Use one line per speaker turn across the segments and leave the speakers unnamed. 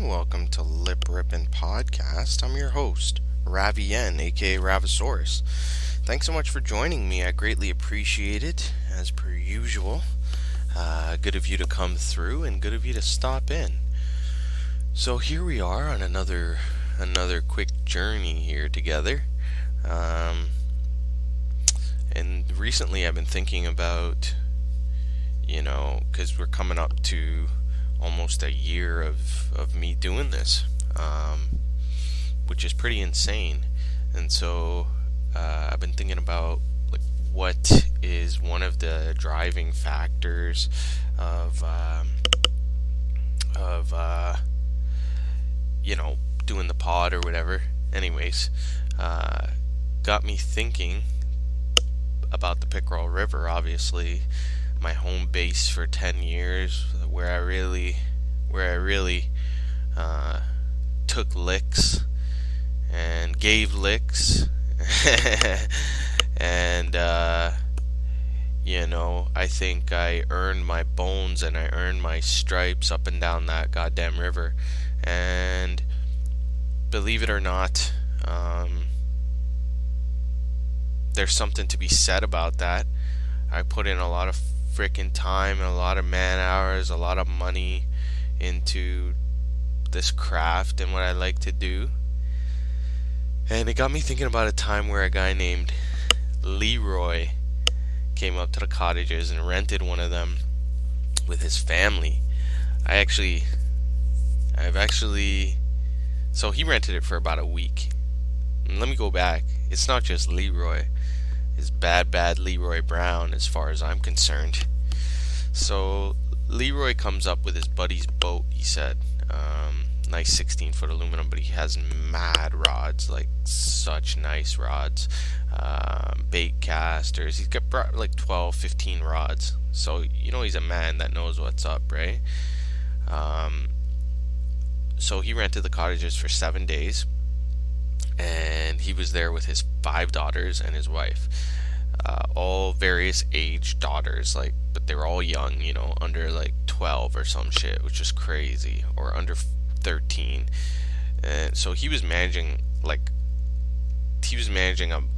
everyone. Welcome to Lip Rippin' Podcast. I'm your host, Ravien, aka Ravasaurus. Thanks so much for joining me. I greatly appreciate it, as per usual. Good of you to come through and good of you to stop in. So here we are on another quick journey here together. And recently I've been thinking about, because we're coming up to almost a year of me doing this, which is pretty insane. And so I've been thinking about what is one of the driving factors of doing the pod or whatever. Anyways, got me thinking about the Pickerel River, obviously my home base for 10 years, where I really took licks and gave licks and I think I earned my bones and I earned my stripes up and down that goddamn river. And believe it or not, there's something to be said about that. I put in a lot of freaking time and a lot of man hours, a lot of money into this craft and what I like to do. And it got me thinking about a time where a guy named Leroy came up to the cottages and rented one of them with his family. So he rented it for about a week. And let me go back. It's not just Leroy. It's bad Leroy Brown as far as I'm concerned. So Leroy comes up with his buddy's boat, he said. Nice 16-foot aluminum, but he has mad rods, like such nice rods. Bait casters. He's got 12, 15 rods. So he's a man that knows what's up, right? So he rented the cottages for 7 days. And he was there with his 5 daughters and his wife. All various age daughters, but they were all young, under 12 or some shit, which is crazy, or under 13. And so he was managing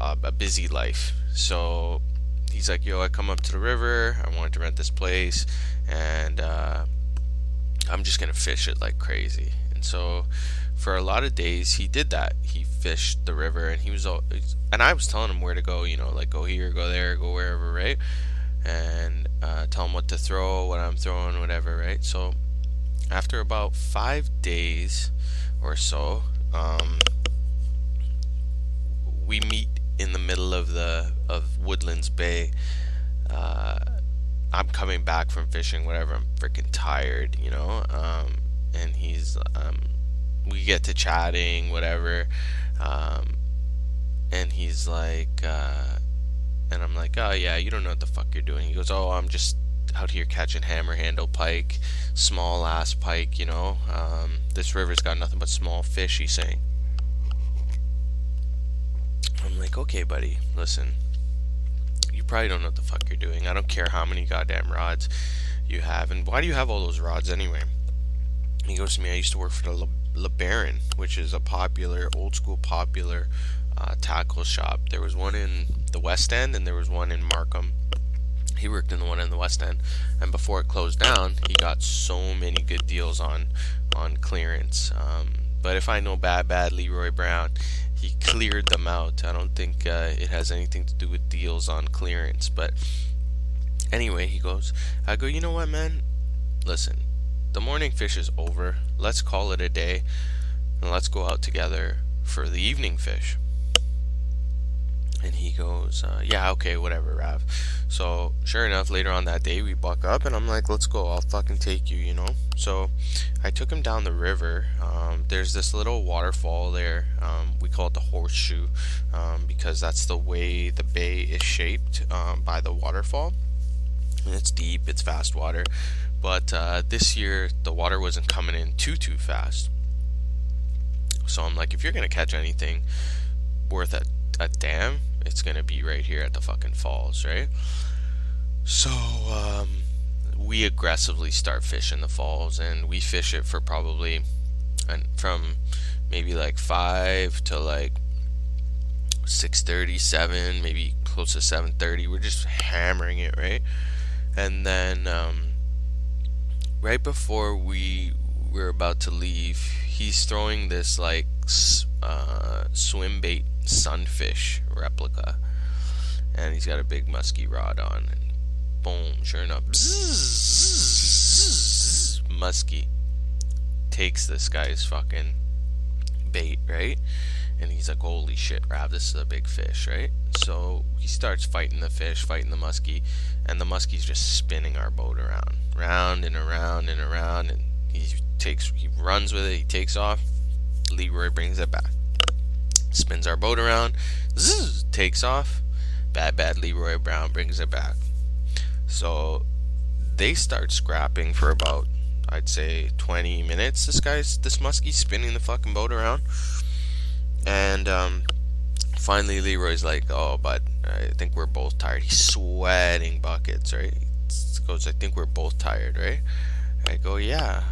a busy life. So he's like, I come up to the river, I wanted to rent this place, and I'm just gonna fish it like crazy. And so for a lot of days he did that. He fished the river, and and I was telling him where to go, go here, go there, go wherever, right? And tell him what to throw, what I'm throwing, whatever, right? So after about 5 days or so, we meet in the middle of Woodlands Bay. I'm coming back from fishing, whatever. I'm freaking tired, and he's we get to chatting, whatever, and he's like, and I'm like, oh yeah, you don't know what the fuck you're doing. He goes, oh, I'm just out here catching hammer handle pike, small ass pike, this river's got nothing but small fish, he's saying. I'm like, okay buddy, listen, you probably don't know what the fuck you're doing. I don't care how many goddamn rods you have, and why do you have all those rods anyway? He goes to me, I used to work for the LeBaron, which is a old school popular tackle shop. There was one in the West End and there was one in Markham. He worked in the one in the West End, and before it closed down, he got so many good deals on clearance. But if I know bad Leroy Brown, he cleared them out. I don't think it has anything to do with deals on clearance. But anyway, I go, you know what, man? Listen, the morning fish is over. Let's call it a day, and let's go out together for the evening fish. And he goes, yeah, okay, whatever, Rav. So sure enough, later on that day, we buck up, and I'm like, let's go, I'll fucking take you, So I took him down the river. There's this little waterfall there. We call it the Horseshoe, because that's the way the bay is shaped, by the waterfall. And it's deep, it's fast water. But this year, the water wasn't coming in too fast. So I'm like, if you're going to catch anything worth a damn, it's going to be right here at the fucking falls, right? So we aggressively start fishing the falls, and we fish it for probably and from maybe like 5 to like 6:30, 7, maybe close to 7:30. We're just hammering it, right? And then right before we're about to leave, he's throwing this like swim bait sunfish replica, and he's got a big musky rod on, and boom, sure enough, musky takes this guy's fucking bait, right? And he's like, holy shit, Rav, this is a big fish, right? So he starts fighting the fish, fighting the muskie, and the muskie's just spinning our boat around, round and around and around, and he runs with it, he takes off. Leroy brings it back, spins our boat around, takes off. Bad Leroy Brown brings it back. So they start scrapping for about, I'd say, 20 minutes. This muskie's spinning the fucking boat around. And finally Leroy's like, oh, but I think we're both tired. He's sweating buckets, right? He goes, I think we're both tired, right? I go, yeah,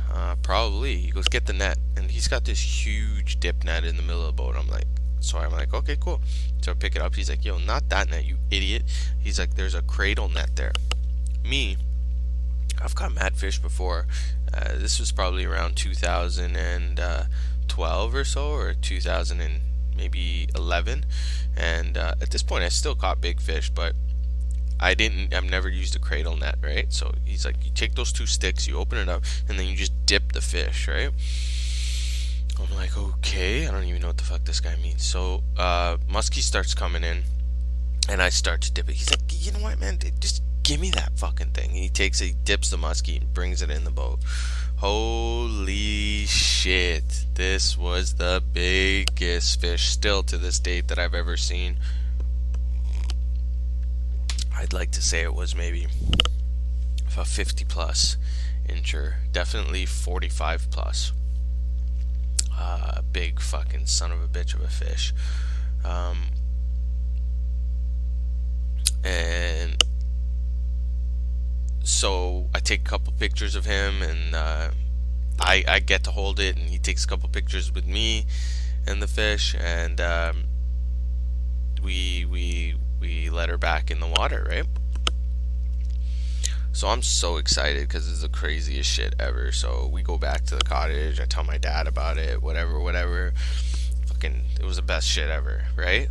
probably. He goes, get the net. And he's got this huge dip net in the middle of the boat. I'm like, okay, cool. So I pick it up. He's like, yo, not that net, you idiot. He's like, there's a cradle net there. Me, I've caught mad fish before. This was probably around 2012 or so, or 2000 and maybe 11. And at this point, I still caught big fish, but I've never used a cradle net, right? So he's like, you take those two sticks, you open it up, and then you just dip the fish, right? I'm like, okay, I don't even know what the fuck this guy means. So muskie starts coming in, and I start to dip it. He's like, you know what, man, just give me that fucking thing. And he dips the muskie and brings it in the boat. Holy shit, this was the biggest fish still to this date that I've ever seen. I'd like to say it was maybe a 50 plus incher, definitely 45 plus. Big fucking son of a bitch of a fish. And so I take a couple pictures of him, and I get to hold it, and he takes a couple pictures with me and the fish, and we let her back in the water, right? So I'm so excited because it's the craziest shit ever. So we go back to the cottage. I tell my dad about it. Whatever. Fucking, it was the best shit ever, right?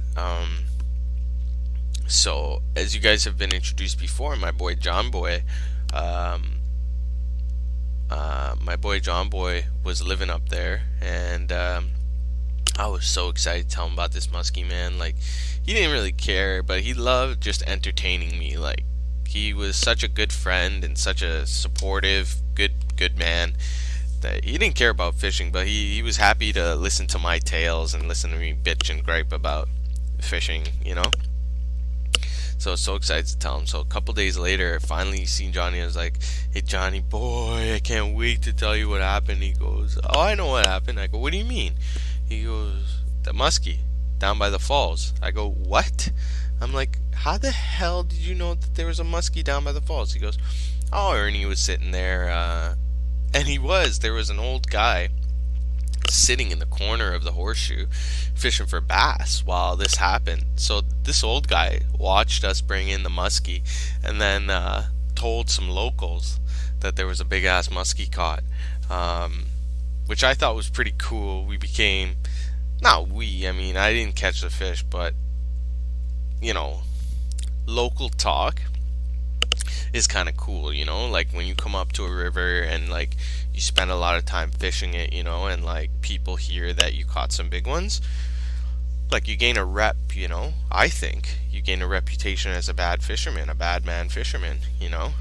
So as you guys have been introduced before, my boy John Boy, was living up there, and I was so excited to tell him about this muskie, man. Like, he didn't really care, but he loved just entertaining me. Like, he was such a good friend and such a supportive, good man that he didn't care about fishing, but he was happy to listen to my tales and listen to me bitch and gripe about fishing, you know? So I was so excited to tell him. So a couple days later, I finally seen Johnny. I was like, hey, Johnny, boy, I can't wait to tell you what happened. He goes, oh, I know what happened. I go, what do you mean? He goes, the muskie down by the falls. I go, what? I'm like, how the hell did you know that there was a muskie down by the falls? He goes, oh, Ernie was sitting there, and there was an old guy sitting in the corner of the horseshoe fishing for bass while this happened. So this old guy watched us bring in the muskie, and then told some locals that there was a big ass muskie caught, which I thought was pretty cool. I mean, I didn't catch the fish, but you know, local talk is kind of cool, you know, like when you come up to a river and like you spend a lot of time fishing it, you know, and like people hear that you caught some big ones, like you gain a rep, you know. I think you gain a reputation as a bad fisherman, a bad man fisherman, you know.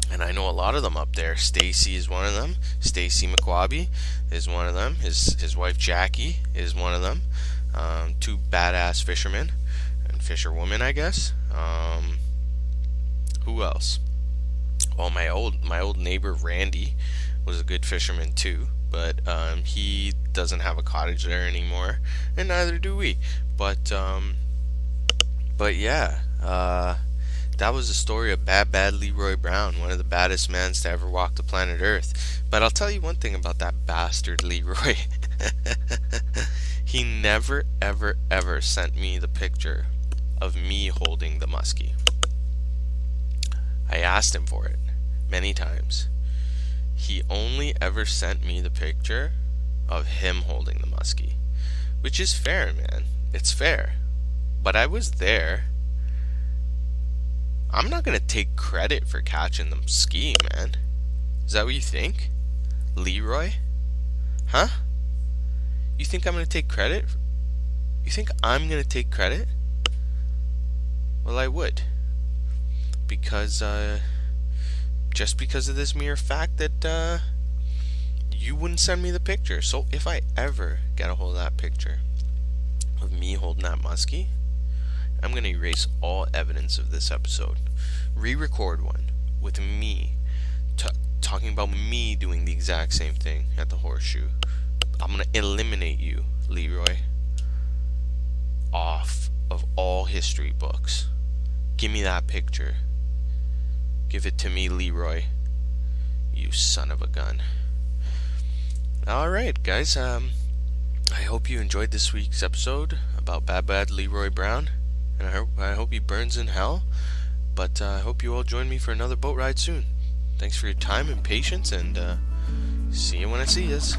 And I know a lot of them up there. Stacy is one of them. Stacy McQuabi is one of them. His wife Jackie is one of them. Two badass fishermen and fisherwomen, I guess. Who else? Well, my old neighbor Randy was a good fisherman too, but he doesn't have a cottage there anymore, and neither do we. But yeah, that was the story of bad Leroy Brown, one of the baddest men to ever walk the planet Earth. But I'll tell you one thing about that bastard Leroy. He never, ever, ever sent me the picture of me holding the muskie. I asked him for it many times. He only ever sent me the picture of him holding the muskie, which is fair, man. It's fair. But I was there. I'm not gonna take credit for catching the muskie, man. Is that what you think? Leroy? Huh? You think I'm gonna take credit? You think I'm gonna take credit? Well, I would. Because, just because of this mere fact that, you wouldn't send me the picture. So if I ever get a hold of that picture of me holding that muskie, I'm going to erase all evidence of this episode. Re-record one with me talking about me doing the exact same thing at the horseshoe. I'm going to eliminate you, Leroy, off of all history books. Give me that picture. Give it to me, Leroy. You son of a gun. Alright, guys. I hope you enjoyed this week's episode about bad Leroy Brown. And I hope he burns in hell. But I hope you all join me for another boat ride soon. Thanks for your time and patience, and see you when I see yous.